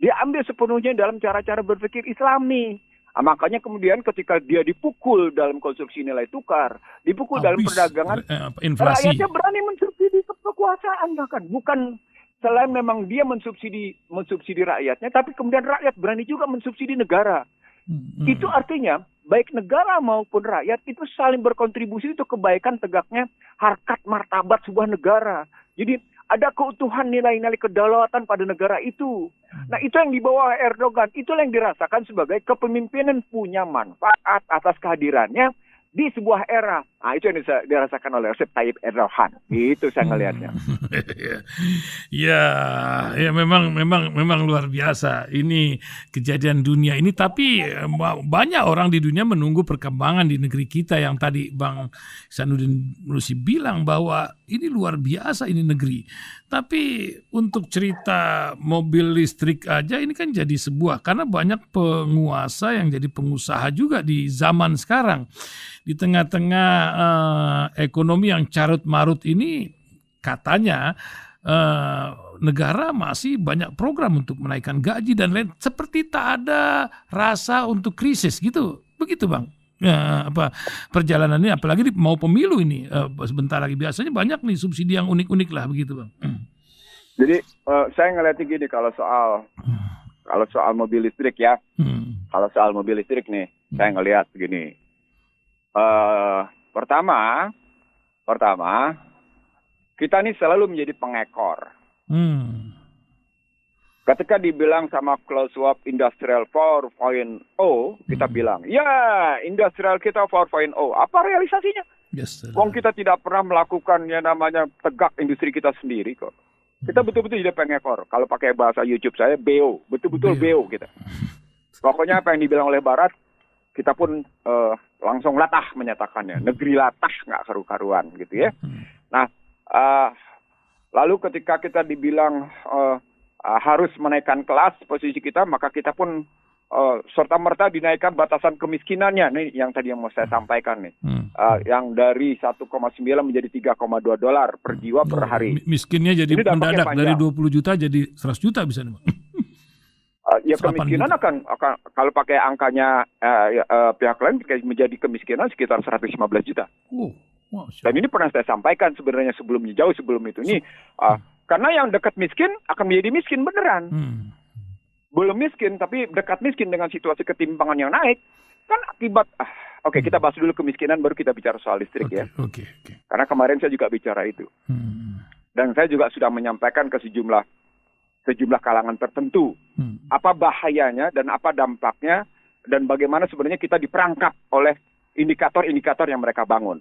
[SPEAKER 2] Dia ambil sepenuhnya dalam cara-cara berpikir Islami. Makanya kemudian ketika dia dipukul dalam konstruksi nilai tukar, dipukul dalam perdagangan,
[SPEAKER 1] inflasi.
[SPEAKER 2] Rakyatnya berani mensubsidi kekuasaan bahkan. Bukan selain memang dia mensubsidi rakyatnya, tapi kemudian rakyat berani juga mensubsidi negara. Itu artinya baik negara maupun rakyat itu saling berkontribusi untuk kebaikan tegaknya harkat martabat sebuah negara. Jadi ada keutuhan nilai-nilai kedaulatan pada negara itu. Nah, itu yang dibawa Erdogan. Itulah yang dirasakan sebagai kepemimpinan punya manfaat atas kehadirannya di sebuah era. Nah, itu yang dirasakan oleh Recep Tayyip Erdogan. Itu saya ngelihatnya.
[SPEAKER 1] Ya, memang luar biasa ini kejadian dunia ini. Tapi banyak orang di dunia menunggu perkembangan di negeri kita yang tadi Bang Ihsanuddin Nursi bilang bahwa ini luar biasa ini negeri. Tapi untuk cerita mobil listrik aja ini kan jadi sebuah, karena banyak penguasa yang jadi pengusaha juga di zaman sekarang. Di tengah-tengah ekonomi yang carut marut ini, katanya negara masih banyak program untuk menaikkan gaji dan lain, seperti tak ada rasa untuk krisis gitu, begitu Bang. Perjalanannya, apalagi mau pemilu ini sebentar lagi, biasanya banyak nih subsidi yang unik-unik lah begitu Bang.
[SPEAKER 2] Jadi saya ngeliatnya gini, kalau soal mobil listrik ya, kalau soal mobil listrik nih, saya ngelihat begini. Pertama, kita nih selalu menjadi pengekor. Ketika dibilang sama Klaus Schwab Industrial 4.0, kita bilang, ya industrial kita 4.0. Apa realisasinya?
[SPEAKER 1] Yes,
[SPEAKER 2] Wong kita tidak pernah melakukan yang namanya tegak industri kita sendiri kok. Kita betul-betul jadi pengekor. Kalau pakai bahasa YouTube saya, BO. Betul-betul BO kita. Pokoknya apa yang dibilang oleh Barat, kita pun langsung latah menyatakannya. Negeri latah, nggak karu-karuan gitu ya. Nah, lalu ketika kita dibilang harus menaikkan kelas posisi kita, maka kita pun serta-merta dinaikkan batasan kemiskinannya. Nih yang tadi yang mau saya sampaikan nih. Yang dari 1,9 menjadi 3,2 dolar per jiwa per hari.
[SPEAKER 1] Miskinnya jadi mendadak dari 20 juta jadi 100 juta bisa nih Bang.
[SPEAKER 2] Ya kemiskinan akan kalau pakai angkanya pihak lain menjadi kemiskinan sekitar 115 juta. Dan ini pernah saya sampaikan sebenarnya sebelumnya, jauh sebelum itu. Nih, karena yang dekat miskin akan menjadi miskin beneran. Belum miskin, tapi dekat miskin dengan situasi ketimpangan yang naik. Kan akibat, kita bahas dulu kemiskinan, baru kita bicara soal listrik ya. Karena kemarin saya juga bicara itu. Dan saya juga sudah menyampaikan ke sejumlah kalangan tertentu. Apa bahayanya dan apa dampaknya, dan bagaimana sebenarnya kita diperangkap oleh indikator-indikator yang mereka bangun.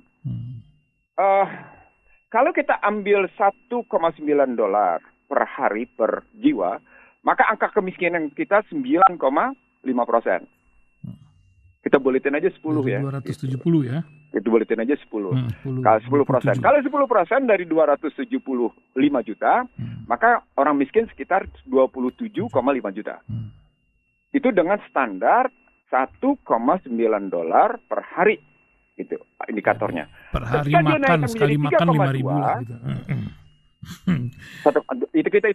[SPEAKER 2] Kalau kita ambil 1,9 dolar per hari per jiwa, maka angka kemiskinan kita 9,5%. Kita buletin aja 10 ya.
[SPEAKER 1] 270 ya.
[SPEAKER 2] Itu buletin aja 10. Kalau 10%. Kalau 10% dari 275 juta, maka orang miskin sekitar 27,5 juta. Itu dengan standar 1,9 dolar per hari. Itu indikatornya.
[SPEAKER 1] Per hari makan, sekali makan 5.000 lah gitu.
[SPEAKER 2] Itu kita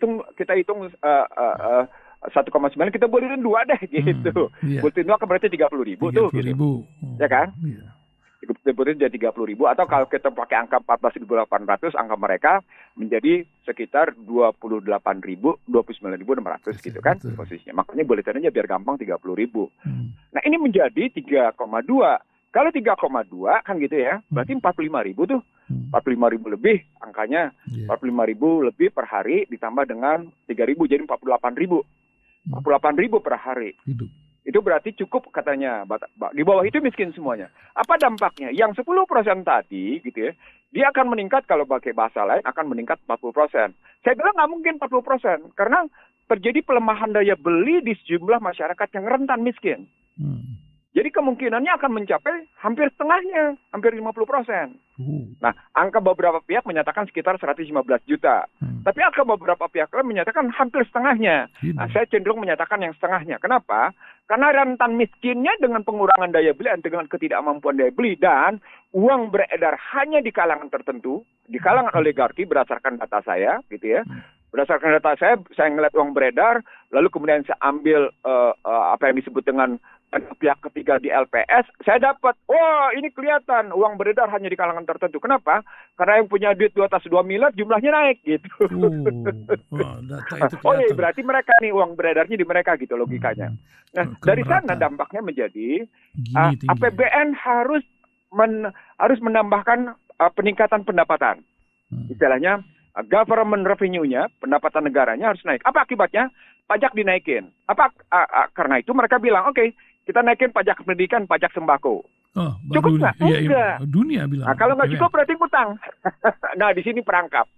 [SPEAKER 2] hitung 1,9, kita buletin 2 deh gitu. Buletin 2 kan berarti 30.000 tuh gitu. Ya kan? Kita buletin jadi 30.000, atau kalau kita pakai angka 14.800, angka mereka menjadi sekitar 29.600 gitu kan posisinya. Makanya buletinnya biar gampang 30.000. Nah, ini menjadi 3,2. Kalau 3,2 kan gitu ya, berarti 45.000 tuh. 45.000 lebih angkanya, 45.000 lebih per hari ditambah dengan 3.000 jadi 48.000. 48.000 per hari. Itu berarti cukup katanya. Di bawah itu miskin semuanya. Apa dampaknya? Yang 10% tadi gitu ya, dia akan meningkat, kalau pakai bahasa lain akan meningkat 40%. Saya bilang nggak mungkin 40%, karena terjadi pelemahan daya beli di sejumlah masyarakat yang rentan miskin. Jadi kemungkinannya akan mencapai hampir setengahnya, hampir 50%. Nah, angka beberapa pihak menyatakan sekitar 115 juta. Tapi angka beberapa pihak lain menyatakan hampir setengahnya. Nah, saya cenderung menyatakan yang setengahnya. Kenapa? Karena rentan miskinnya dengan pengurangan daya beli, dengan ketidakmampuan daya beli, dan uang beredar hanya di kalangan tertentu, di kalangan oligarki berdasarkan data saya, gitu ya. Berdasarkan data saya ngeliat uang beredar, lalu kemudian saya ambil apa yang disebut dengan pihak ketiga di LPS, saya dapat, ini kelihatan uang beredar hanya di kalangan tertentu. Kenapa? Karena yang punya duit 2 atas 2 miliar jumlahnya naik gitu.
[SPEAKER 1] Data itu kelihatan.
[SPEAKER 2] Berarti mereka nih uang beredarnya di mereka gitu logikanya. Nah, dari sana dampaknya menjadi APBN harus menambahkan peningkatan pendapatan. Istilahnya government revenue-nya, pendapatan negaranya harus naik. Apa akibatnya? Pajak dinaikin. Karena itu mereka bilang, oke, kita naikin pajak pendidikan, pajak sembako. Cukup nggak? Enggak.
[SPEAKER 1] Dunia bilang.
[SPEAKER 2] Nah, kalau nggak cukup berarti ngutang. Nah, di sini perangkap.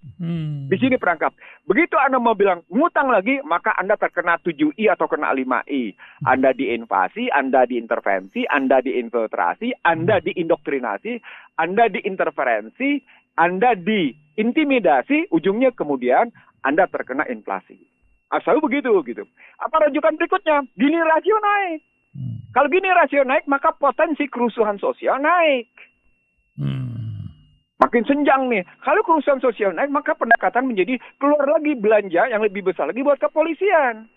[SPEAKER 2] Di sini perangkap. Begitu Anda mau bilang ngutang lagi, maka Anda terkena 7I atau kena 5I. Anda diinvasi, Anda diintervensi, Anda diinfiltrasi, Anda diindoktrinasi, Anda diinterferensi, Anda diintimidasi, ujungnya kemudian Anda terkena inflasi. Selalu begitu gitu. Apa rujukan berikutnya? Gini rasio naik. Kalau gini rasio naik, maka potensi kerusuhan sosial naik. Makin senjang nih. Kalau kerusuhan sosial naik, maka pendekatan menjadi keluar lagi belanja yang lebih besar lagi buat kepolisian.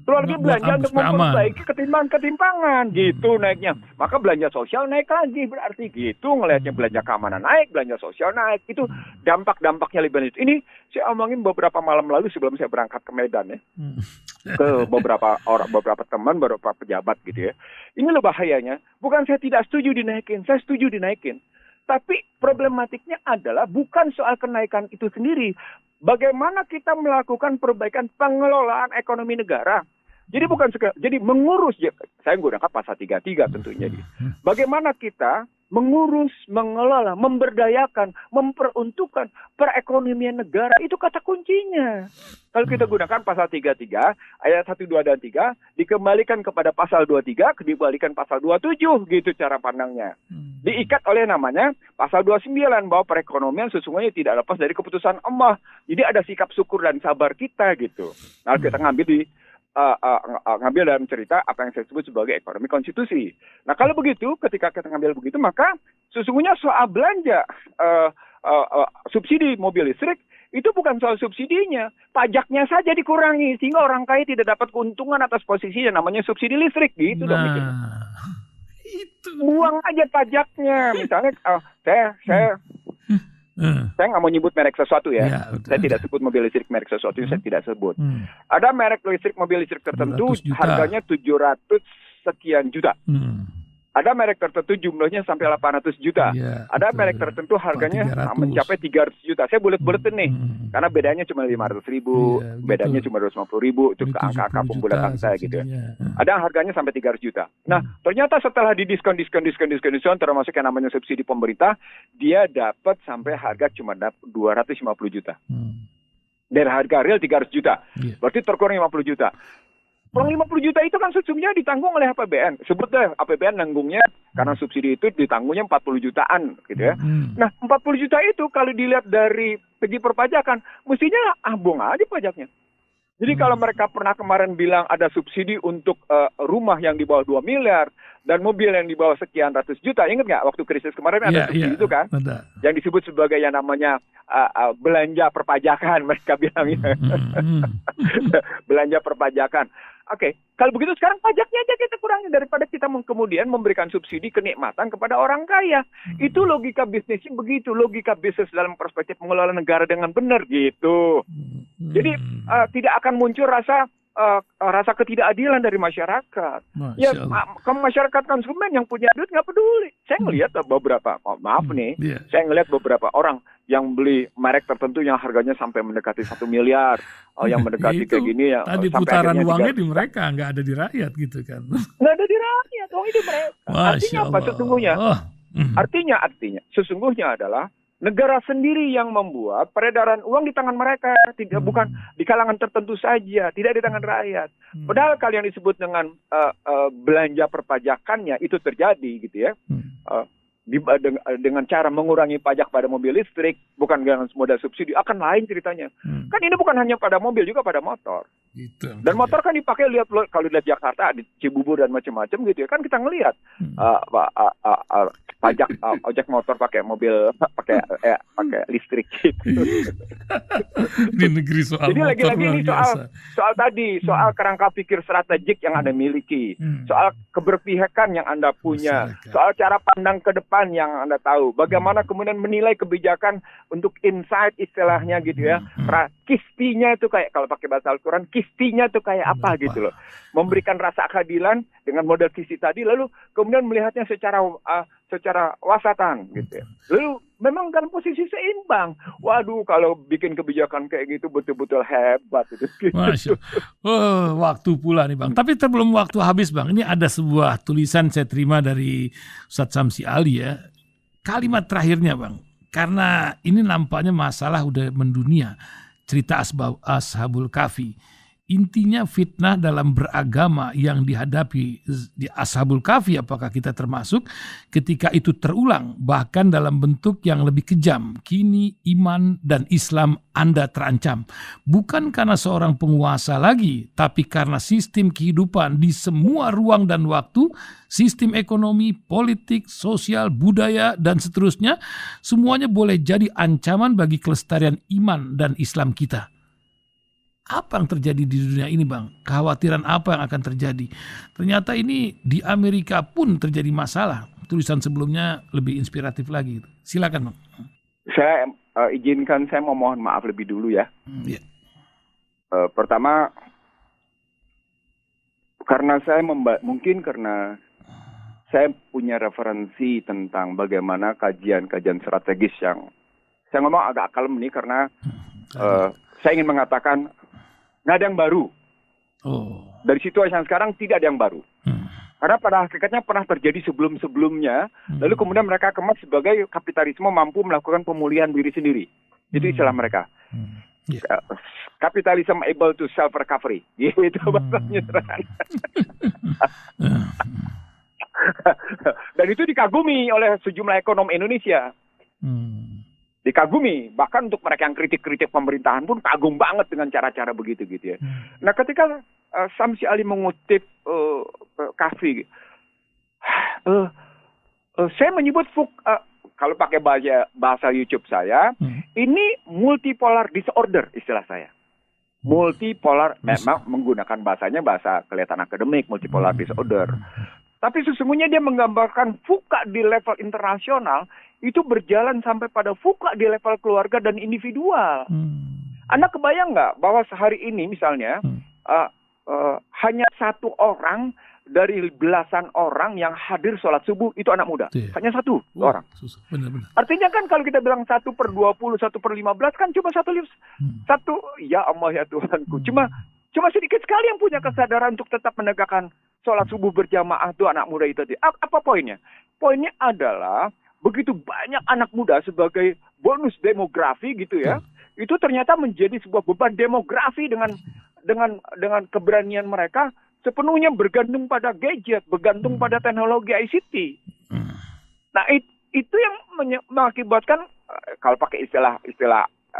[SPEAKER 2] Keluar lagi belanja untuk memperbaiki ketimpangan gitu naiknya. Maka belanja sosial naik lagi, berarti gitu ngelihatnya, belanja keamanan naik, belanja sosial naik. Itu dampak-dampaknya lebih lanjut. Ini saya omongin beberapa malam lalu sebelum saya berangkat ke Medan ya. Ke beberapa teman, beberapa pejabat gitu ya. Ini loh bahayanya. Bukan saya tidak setuju dinaikin, saya setuju dinaikin. Tapi problematiknya adalah bukan soal kenaikan itu sendiri. Bagaimana kita melakukan perbaikan pengelolaan ekonomi negara. Jadi bukan jadi mengurus, saya menggunakan pasal 33 tentunya. Bagaimana kita mengurus, mengelola, memberdayakan, memperuntukkan perekonomian negara, itu kata kuncinya. Kalau kita gunakan pasal 33, ayat 1, 2, dan 3, dikembalikan kepada pasal 23, dibalikan pasal 27, gitu cara pandangnya. Diikat oleh namanya pasal 29, bahwa perekonomian sesungguhnya tidak lepas dari keputusan Allah. Jadi ada sikap syukur dan sabar kita, gitu. Nah, kita ngambil dalam cerita apa yang saya sebut sebagai ekonomi konstitusi. Nah, kalau begitu, ketika kita ngambil begitu, maka sesungguhnya soal belanja subsidi mobil listrik itu bukan soal subsidinya, pajaknya saja dikurangi sehingga orang kaya tidak dapat keuntungan atas posisi yang namanya subsidi listrik, gitu dong mikirnya.
[SPEAKER 1] Itu.
[SPEAKER 2] Buang aja pajaknya, misalnya saya nggak mau nyebut merek sesuatu ya. Saya tidak sebut mobil listrik merek sesuatu, saya tidak sebut. Ada merek mobil listrik tertentu harganya 700 sekian juta. Ada merek tertentu jumlahnya sampai 800 juta. Ada merek tertentu harganya mencapai 300 juta. Saya bulet-buletin nih. Karena bedanya cuma 500 ribu, bedanya cuma 250 ribu. Itu ke angka-angka pembulatan saya gitu ya. Ada harganya sampai 300 juta. Nah, ternyata setelah didiskon termasuk yang namanya subsidi pemerintah, dia dapat sampai harga cuma 250 juta. Dari harga real 300 juta. Berarti terkurang 50 juta. Uang 50 juta itu kan sesungguhnya ditanggung oleh APBN. Sebut deh, APBN nanggungnya karena subsidi itu ditanggungnya 40 jutaan gitu ya. Nah, 40 juta itu kalau dilihat dari segi perpajakan, mestinya buang aja pajaknya. Jadi kalau mereka pernah kemarin bilang ada subsidi untuk rumah yang di bawah 2 miliar dan mobil yang di bawah sekian ratus juta, ingat nggak waktu krisis kemarin ada subsidi itu kan? Yang disebut sebagai yang namanya belanja perpajakan, mereka bilangnya. Belanja perpajakan. Oke, kalau begitu sekarang pajaknya aja kita kurangi daripada kita kemudian memberikan subsidi kenikmatan kepada orang kaya. Itu logika bisnisnya begitu, logika bisnis dalam perspektif mengelola negara dengan benar gitu. Jadi tidak akan muncul rasa ketidakadilan dari masyarakat. Ya, masyarakat konsumen yang punya duit nggak peduli. Saya ngelihat beberapa, saya ngelihat beberapa orang yang beli merek tertentu yang harganya sampai mendekati 1 miliar, yang mendekati kayak gini ya.
[SPEAKER 1] Tadi putaran uangnya di mereka, nggak ada di rakyat gitu kan?
[SPEAKER 2] Nggak ada di rakyat, uang itu mereka. Artinya apa sesungguhnya? Artinya sesungguhnya adalah negara sendiri yang membuat peredaran uang di tangan mereka, tidak bukan di kalangan tertentu saja, tidak di tangan rakyat. Padahal kalau yang disebut dengan belanja perpajakannya itu terjadi gitu ya. Dengan cara mengurangi pajak pada mobil listrik, bukan dengan modal subsidi, akan lain ceritanya. Kan ini bukan hanya pada mobil, juga pada motor. Gitu. Dan motor kan dipakai, kalau lihat Jakarta, di Cibubur dan macam-macam gitu ya, kan kita ngelihat pajak ojek motor pakai mobil, pakai listrik gitu.
[SPEAKER 1] Di negeri soal
[SPEAKER 2] jadi
[SPEAKER 1] motor
[SPEAKER 2] lagi-lagi ini soal kerangka pikir strategik yang Anda miliki, soal keberpihakan yang Anda punya, soal cara pandang ke depan yang Anda tahu, bagaimana kemudian menilai kebijakan untuk insight istilahnya gitu ya. Kistinya itu kayak, kalau pakai bahasa Al-Quran, kistinya itu kayak apa gitu loh. Memberikan rasa keadilan dengan model kisti tadi, lalu kemudian melihatnya secara wasatan gitu ya. Lalu memang dalam posisi seimbang. Waduh, kalau bikin kebijakan kayak gitu betul-betul hebat itu.
[SPEAKER 1] Masya Allah. Waktu pula nih Bang. Tapi sebelum waktu habis Bang, ini ada sebuah tulisan saya terima dari Ustadz Samsi Ali ya. Kalimat terakhirnya Bang, karena ini nampaknya masalah udah mendunia, cerita Ashabul Kahfi. intinya fitnah dalam beragama yang dihadapi di Ashabul Kahfi, apakah kita termasuk, ketika itu terulang bahkan dalam bentuk yang lebih kejam. Kini iman dan Islam Anda terancam, bukan karena seorang penguasa lagi, tapi karena sistem kehidupan di semua ruang dan waktu, sistem ekonomi, politik, sosial, budaya, dan seterusnya, semuanya boleh jadi ancaman bagi kelestarian iman dan Islam kita. Apa yang terjadi di dunia ini, Bang? Kekhawatiran apa yang akan terjadi? Ternyata ini di Amerika pun terjadi masalah. Tulisan sebelumnya lebih inspiratif lagi. Silakan, Bang.
[SPEAKER 2] Saya izinkan saya memohon maaf lebih dulu ya.
[SPEAKER 1] Yeah.
[SPEAKER 2] Pertama, karena saya mungkin karena saya punya referensi tentang bagaimana kajian-kajian strategis yang saya ngomong agak kalem nih karena saya ingin mengatakan nggak ada yang baru. Dari situasi yang sekarang tidak ada yang baru. Karena pada hakikatnya pernah terjadi sebelum-sebelumnya, lalu kemudian mereka kemas sebagai kapitalisme mampu melakukan pemulihan diri sendiri. Itu istilah mereka. Kapitalism able to self-recovery. Itu bahasanya. Dan itu dikagumi oleh sejumlah ekonom Indonesia. Dikagumi, bahkan untuk mereka yang kritik-kritik pemerintahan pun kagum banget dengan cara-cara begitu gitu ya. Nah, ketika Samsi Ali mengutip Kahfi, saya menyebut kalau pakai bahasa YouTube saya, ini multipolar disorder istilah saya. Multipolar, memang menggunakan bahasa kelihatan akademik, multipolar disorder. Tapi sesungguhnya dia menggambarkan fuka di level internasional itu berjalan sampai pada fuka di level keluarga dan individual. Anda kebayang nggak bahwa sehari ini misalnya hanya satu orang dari belasan orang yang hadir sholat subuh itu anak muda. Hanya satu orang.
[SPEAKER 1] Benar-benar.
[SPEAKER 2] Artinya kan kalau kita bilang 1/20, 1/15 kan cuma satu, ya Allah ya Tuhanku. Cuma sedikit sekali yang punya kesadaran untuk tetap menegakkan sholat subuh berjamaah itu anak muda itu. Apa poinnya? Poinnya adalah begitu banyak anak muda sebagai bonus demografi gitu ya. Itu ternyata menjadi sebuah beban demografi dengan keberanian mereka sepenuhnya bergantung pada gadget, bergantung pada teknologi ICT. Nah, itu yang mengakibatkan kalau pakai istilah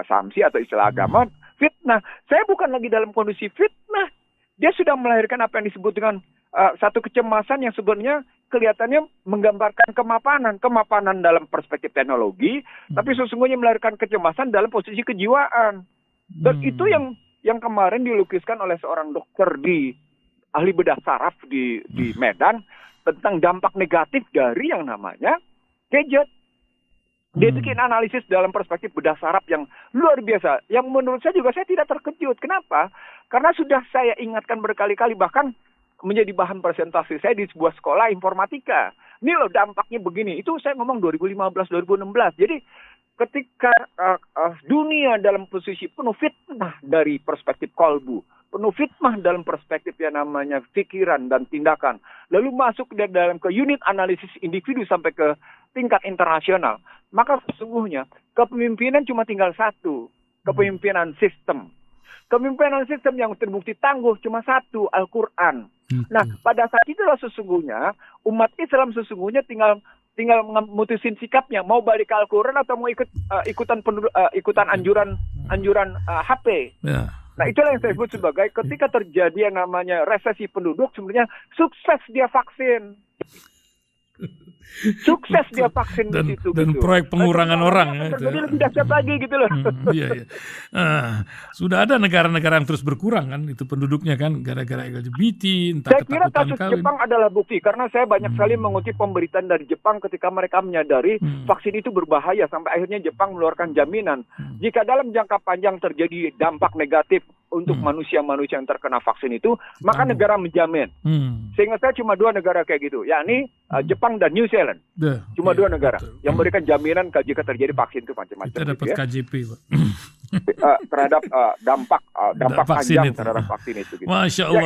[SPEAKER 2] Samsi atau istilah agama, fitnah. Saya bukan lagi dalam kondisi fitnah. Dia sudah melahirkan apa yang disebut dengan satu kecemasan yang sebenarnya kelihatannya menggambarkan kemapanan dalam perspektif teknologi, tapi sesungguhnya melahirkan kecemasan dalam posisi kejiwaan. Dan itu yang kemarin dilukiskan oleh seorang dokter ahli bedah saraf di Medan tentang dampak negatif dari yang namanya gadget. Dia bikin analisis dalam perspektif bedah saraf yang luar biasa. Yang menurut saya juga saya tidak terkejut. Kenapa? Karena sudah saya ingatkan berkali-kali, bahkan menjadi bahan presentasi saya di sebuah sekolah informatika. Ini loh dampaknya begini. Itu saya ngomong 2015-2016. Jadi ketika dunia dalam posisi penuh fitnah dari perspektif kolbu, penuh fitnah dalam perspektif yang namanya pikiran dan tindakan, lalu masuk dalam ke unit analisis individu sampai ke tingkat internasional, maka sesungguhnya kepemimpinan cuma tinggal satu, kepemimpinan sistem. Kepemimpinan sistem yang terbukti tangguh cuma satu, Al-Quran. Nah, pada saat itulah sesungguhnya umat Islam sesungguhnya tinggal memutusin sikapnya, mau balik ke Al-Quran atau mau ikutan anjuran HP.
[SPEAKER 1] Ya.
[SPEAKER 2] Nah, itulah yang saya sebut sebagai ketika terjadi yang namanya resesi penduduk, sebenarnya sukses dia vaksin. Sukses dia vaksin
[SPEAKER 1] dan,
[SPEAKER 2] di situ.
[SPEAKER 1] Dan
[SPEAKER 2] gitu.
[SPEAKER 1] proyek pengurangan orang.
[SPEAKER 2] Jadi lebih dahsyat lagi gitu loh.
[SPEAKER 1] Iya. Sudah ada negara-negara yang terus berkurang kan, itu penduduknya kan, gara-gara LGBT, entah
[SPEAKER 2] saya kira
[SPEAKER 1] ketakutan
[SPEAKER 2] kasus
[SPEAKER 1] kawin.
[SPEAKER 2] Jepang adalah bukti, karena saya banyak sekali mengutip pemberitaan dari Jepang ketika mereka menyadari vaksin itu berbahaya, sampai akhirnya Jepang mengeluarkan jaminan. Jika dalam jangka panjang terjadi dampak negatif untuk manusia-manusia yang terkena vaksin itu, maka negara menjamin. Sehingga saya cuma 2 negara kayak gitu, yakni Jepang dan New Zealand. Cuma 2 negara yang memberikan jaminan jika terjadi vaksin itu macam-macam.
[SPEAKER 1] Kita dapat
[SPEAKER 2] gitu ya.
[SPEAKER 1] KJP, Pak.
[SPEAKER 2] Terhadap dampak
[SPEAKER 1] vaksin
[SPEAKER 2] panjang
[SPEAKER 1] itu.
[SPEAKER 2] terhadap vaksin itu. Gitu.
[SPEAKER 1] Masya Allah.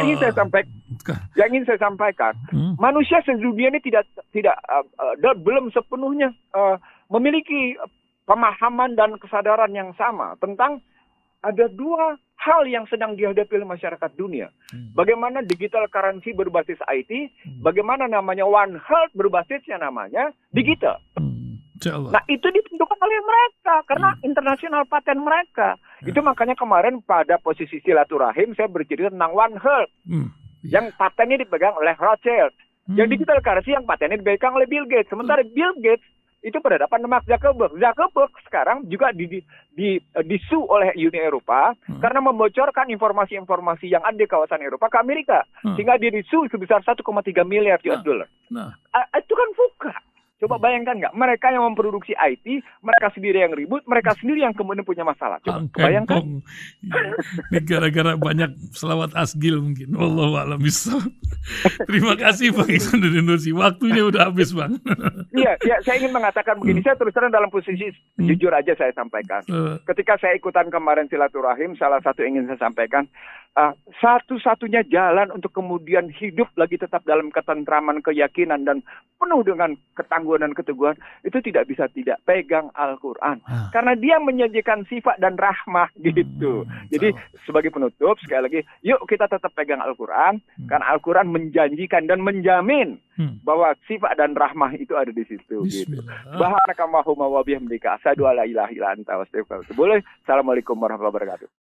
[SPEAKER 2] Yang ingin saya sampaikan, manusia sedunia ini tidak belum sepenuhnya memiliki pemahaman dan kesadaran yang sama tentang ada dua hal yang sedang dihadapi oleh masyarakat dunia. Bagaimana digital currency berbasis IT, bagaimana namanya One Health berbasisnya namanya digital. Nah, itu ditentukan oleh mereka karena internasional paten mereka. Itu makanya kemarin pada posisi silaturahim saya bercerita tentang One Health. Yang patennya dipegang oleh Rothschild. Yang digital currency yang patennya dipegang oleh Bill Gates. Sementara Bill Gates itu berhadapan dengan Mark Zuckerberg. Zuckerberg sekarang juga disu oleh Uni Eropa karena membocorkan informasi-informasi yang ada di kawasan Eropa ke Amerika. Sehingga dia disu sebesar 1,3 miliar US dollar. Itu kan fuka. Coba bayangkan nggak, mereka yang memproduksi IT, mereka sendiri yang ribut, mereka sendiri yang kemudian punya masalah. Coba bayangkan.
[SPEAKER 1] Ini gara-gara banyak selawat asgil mungkin. Wallahu a'lam bishawab. Terima kasih Bang Iksan dari Nursi. Waktunya udah habis Bang.
[SPEAKER 2] Iya, saya ingin mengatakan begini. Saya terus terang dalam posisi jujur aja saya sampaikan. Ketika saya ikutan kemarin silaturahim, salah satu yang ingin saya sampaikan, satu-satunya jalan untuk kemudian hidup lagi tetap dalam ketentraman, keyakinan, dan penuh dengan ketangguhan dan keteguhan, itu tidak bisa tidak pegang Al-Quran. Karena dia menyajikan sifat dan rahmah gitu. Jadi sebagai penutup, sekali lagi, yuk kita tetap pegang Al-Quran, karena Al-Quran menjanjikan dan menjamin bahwa sifat dan rahmah itu ada di situ. Gitu. Subhanakallahumma wa bihamdika asyhadu alla ilaha illa anta astaghfiruka wa atubu ilaik. Assalamualaikum warahmatullahi wabarakatuh.